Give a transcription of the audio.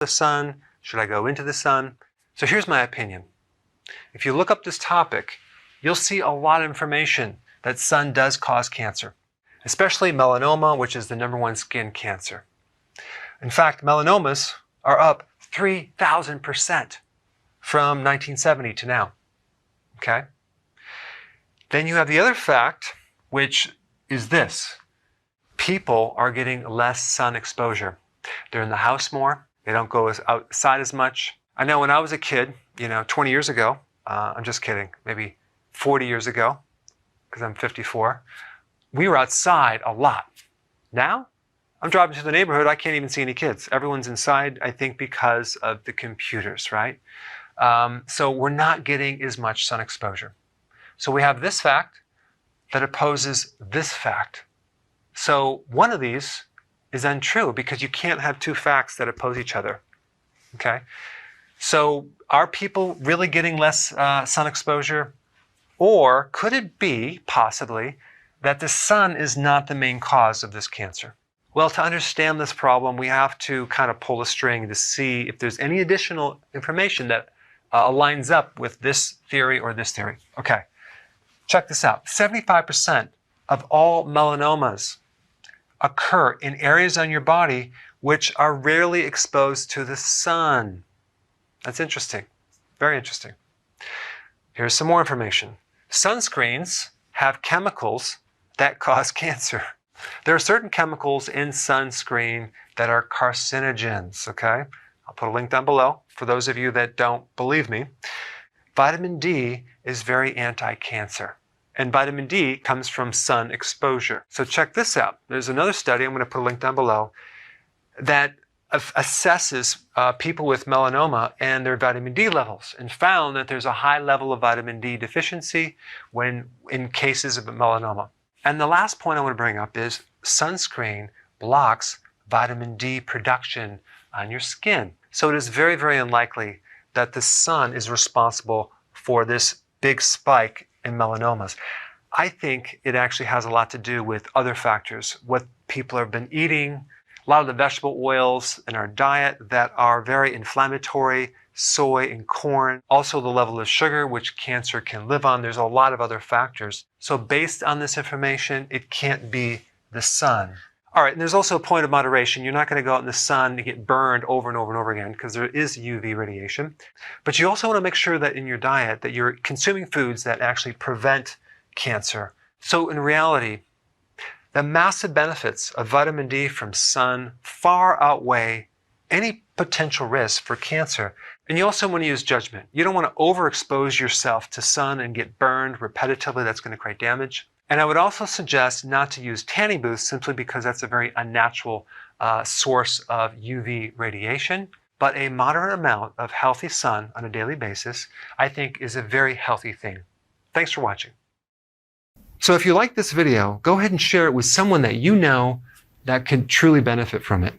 the sun? Should I go into the sun? So here's my opinion. If you look up this topic, you'll see a lot of information that sun does cause cancer, especially melanoma, which is the #1 skin cancer. In fact, melanomas are up 3,000% from 1970 to now. Okay? Then you have the other fact, which is this. People are getting less sun exposure. They're in the house more. They don't go outside as much. I know when I was a kid, 20 years ago, I'm just kidding, maybe 40 years ago, because I'm 54, we were outside a lot. Now, I'm driving through the neighborhood, I can't even see any kids. Everyone's inside, I think, because of the computers, right? So we're not getting as much sun exposure. So we have this fact that opposes this fact. So one of these is untrue because you can't have two facts that oppose each other. Okay? So are people really getting less sun exposure? Or could it be, possibly, that the sun is not the main cause of this cancer? Well, to understand this problem, we have to kind of pull a string to see if there's any additional information that aligns up with this theory or this theory. Okay, check this out. 75% of all melanomas occur in areas on your body which are rarely exposed to the sun. That's interesting. Very interesting. Here's some more information. Sunscreens have chemicals that cause cancer. There are certain chemicals in sunscreen that are carcinogens, okay? I'll put a link down below for those of you that don't believe me. Vitamin D is very anti-cancer. And vitamin D comes from sun exposure. So check this out. There's another study, I'm going to put a link down below, that assesses people with melanoma and their vitamin D levels and found that there's a high level of vitamin D deficiency when in cases of melanoma. And the last point I want to bring up is sunscreen blocks vitamin D production on your skin. So it is very, very unlikely that the sun is responsible for this big spike in melanomas. I think it actually has a lot to do with other factors, what people have been eating, a lot of the vegetable oils in our diet that are very inflammatory, soy and corn, also the level of sugar, which cancer can live on. There's a lot of other factors. So based on this information, it can't be the sun. All right, and there's also a point of moderation. You're not going to go out in the sun and get burned over and over and over again because there is UV radiation. But you also want to make sure that in your diet that you're consuming foods that actually prevent cancer. So in reality, the massive benefits of vitamin D from sun far outweigh any potential risk for cancer. And you also want to use judgment. You don't want to overexpose yourself to sun and get burned repetitively. That's going to create damage. And I would also suggest not to use tanning booths simply because that's a very unnatural source of UV radiation. But a moderate amount of healthy sun on a daily basis, I think, is a very healthy thing. Thanks for watching. So if you like this video, go ahead and share it with someone that you know that could truly benefit from it.